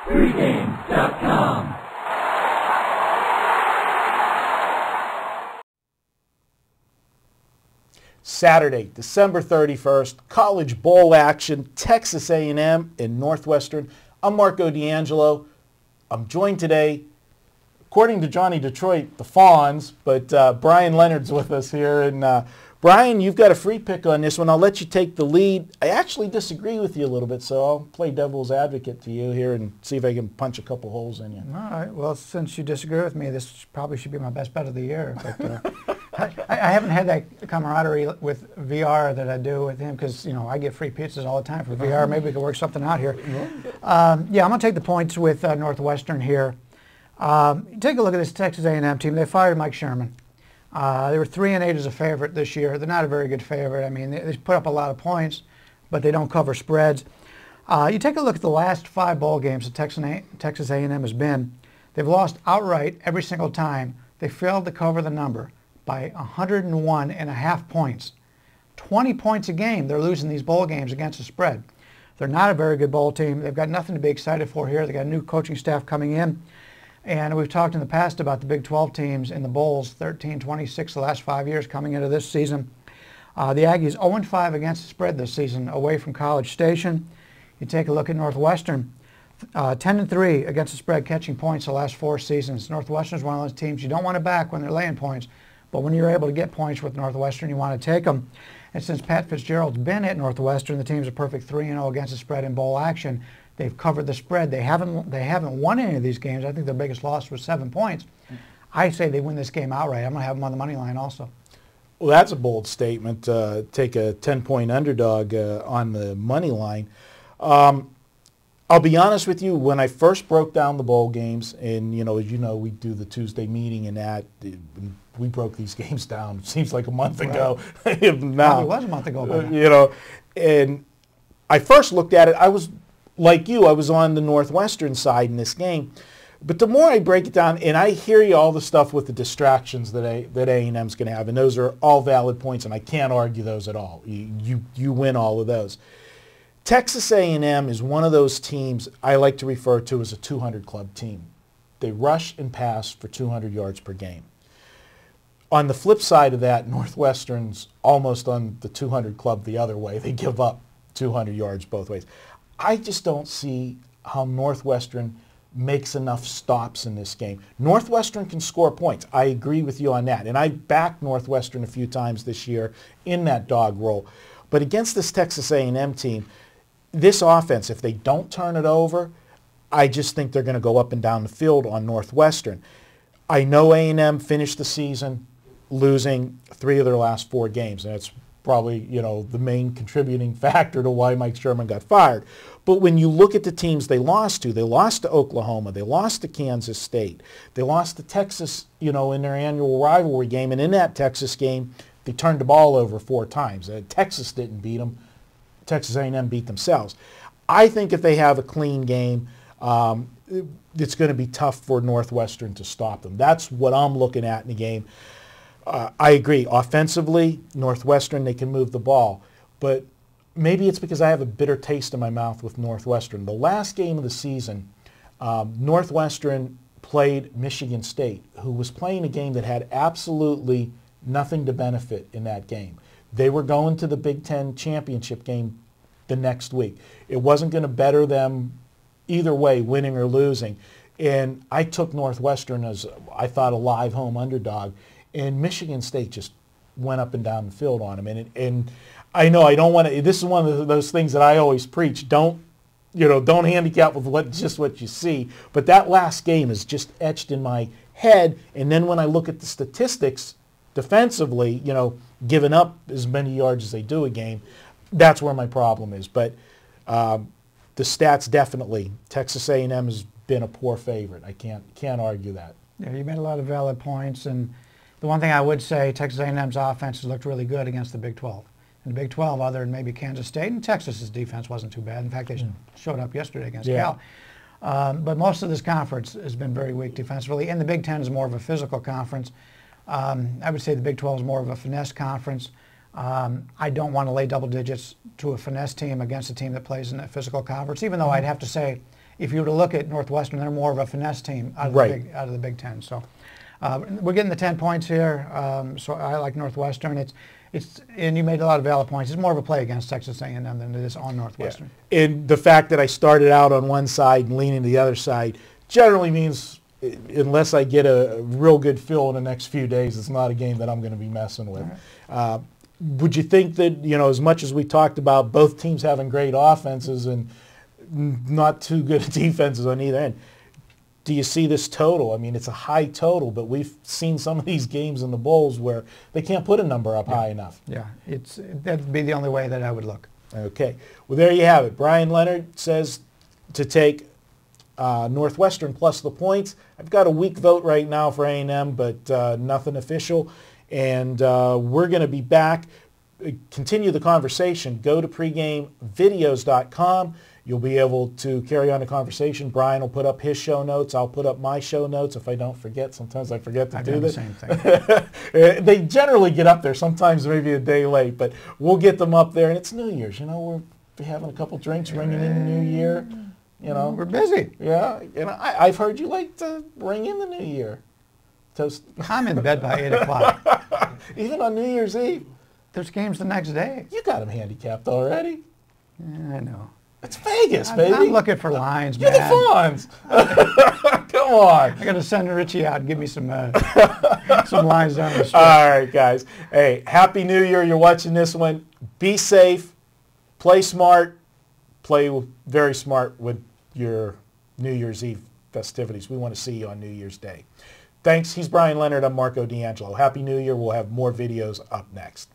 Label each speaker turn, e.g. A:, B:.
A: Pregame.com.
B: Saturday, December 31st, college bowl action, Texas A&M and Northwestern. I'm Marco D'Angelo. I'm joined today, according to Johnny Detroit, the Fawns, but Brian Leonard's with us here. And Brian, you've got a free pick on this one. I'll let you take the lead. I actually disagree with you a little bit, so I'll play devil's advocate to you here and see if I can punch a couple holes in you.
C: All right. Well, since you disagree with me, this probably should be my best bet of the year. But, I haven't had that camaraderie with VR that I do with him because, you know, I get free pizzas all the time for VR. Maybe we can work something out here. Yeah, I'm going to take the points with Northwestern here. Take a look at this Texas A&M team. They fired Mike Sherman. They were 3-8 as a favorite this year. They're not a very good favorite. I mean, they put up a lot of points, but they don't cover spreads. You take a look at the last 5 bowl games that Texas A&M has been. They've lost outright every single time. They failed to cover the number by 101.5 points. 20 points a game they're losing these bowl games against the spread. They're not a very good bowl team. They've got nothing to be excited for here. They've got a new coaching staff coming in. And we've talked in the past about the Big 12 teams in the bowls, 13-26 the last 5 years coming into this season. The Aggies 0-5 against the spread this season away from College Station. You take a look at Northwestern, 10-3 against the spread catching points the last 4 seasons. Northwestern is one of those teams you don't want to back when they're laying points, but when you're able to get points with Northwestern, you want to take them. And since Pat Fitzgerald's been at Northwestern, the team's a perfect 3-0 against the spread in bowl action. They've covered the spread. They haven't won any of these games. I think their biggest loss was 7 points. I say they win this game outright. I'm going to have them on the money line also.
B: Well, that's a bold statement. Take a 10-point underdog on the money line. I'll be honest with you, when I first broke down the bowl games, and as you know, we do the Tuesday meeting and that, we broke these games down. It seems like a month ago.
C: Now, it was a month ago.
B: And I first looked at it, I was, like you, I was on the Northwestern side in this game. But the more I break it down, and I hear you all the stuff with the distractions that A&M's going to have, and those are all valid points, and I can't argue those at all. You win all of those. Texas A&M is one of those teams I like to refer to as a 200 club team. They rush and pass for 200 yards per game. On the flip side of that, Northwestern's almost on the 200 club the other way. They give up 200 yards both ways. I just don't see how Northwestern makes enough stops in this game. Northwestern can score points. I agree with you on that. And I backed Northwestern a few times this year in that dog role. But against this Texas A&M team, this offense, if they don't turn it over, I just think they're going to go up and down the field on Northwestern. I know A&M finished the season losing 3 of their last 4 games, and that's probably, the main contributing factor to why Mike Sherman got fired. But when you look at the teams they lost to Oklahoma, they lost to Kansas State, they lost to Texas, in their annual rivalry game, and in that Texas game, they turned the ball over 4 times. Texas didn't beat them. Texas A&M beat themselves. I think if they have a clean game, it's going to be tough for Northwestern to stop them. That's what I'm looking at in the game. I agree. Offensively, Northwestern, they can move the ball. But maybe it's because I have a bitter taste in my mouth with Northwestern. The last game of the season, Northwestern played Michigan State, who was playing a game that had absolutely nothing to benefit in that game. They were going to the Big Ten championship game the next week. It wasn't going to better them either way, winning or losing. And I took Northwestern as, I thought, a live home underdog. And Michigan State just went up and down the field on them. And I know I don't want to, this is one of those things that I always preach. Don't handicap with just what you see. But that last game is just etched in my head. And then when I look at the statistics defensively, giving up as many yards as they do a game, that's where my problem is. But the stats definitely, Texas A&M has been a poor favorite. I can't argue that.
C: Yeah, you made a lot of valid points. And the one thing I would say, Texas A&M's offense has looked really good against the Big 12. In the Big 12, other than maybe Kansas State, and Texas's defense wasn't too bad. In fact, they showed up yesterday against Cal. But most of this conference has been very weak defensively, and the Big 10 is more of a physical conference. I would say the Big 12 is more of a finesse conference. I don't want to lay double digits to a finesse team against a team that plays in a physical conference, even though I'd have to say if you were to look at Northwestern, they're more of a finesse team out of, out of the Big Ten. So we're getting the 10 points here. So I like Northwestern. And you made a lot of valid points. It's more of a play against Texas A&M than it is on Northwestern.
B: Yeah. And the fact that I started out on one side and leaning to the other side generally means, unless I get a real good feel in the next few days, it's not a game that I'm going to be messing with. Right. Would you think that, as much as we talked about both teams having great offenses and not too good defenses on either end, do you see this total? I mean, it's a high total, but we've seen some of these games in the bowls where they can't put a number up high enough.
C: Yeah, that'd be the only way that I would look.
B: Okay. Well, there you have it. Brian Leonard says to take Northwestern plus the points. I've got a weak vote right now for A&M, but nothing official. And we're going to be back. Continue the conversation. Go to pregamevideos.com. You'll be able to carry on the conversation. Brian will put up his show notes. I'll put up my show notes if I don't forget. Sometimes I forget to do this.
C: The same thing.
B: They generally get up there. Sometimes maybe a day late, but we'll get them up there. And it's New Year's. We're having a couple drinks, ringing in the New Year.
C: We're busy.
B: Yeah. I've heard you like to ring in the New Year.
C: I'm in bed by 8 o'clock.
B: Even on New Year's Eve?
C: There's games the next day.
B: You got them handicapped already.
C: Yeah, I know.
B: It's Vegas, baby.
C: I'm looking for lines,
B: You're
C: man.
B: the Fawns. Come on.
C: I got to send Richie out and give me some lines down the street.
B: All right, guys. Hey, Happy New Year. You're watching this one. Be safe. Play smart. Play very smart with your New Year's Eve festivities. We want to see you on New Year's Day. Thanks. He's Brian Leonard. I'm Marco D'Angelo. Happy New Year. We'll have more videos up next.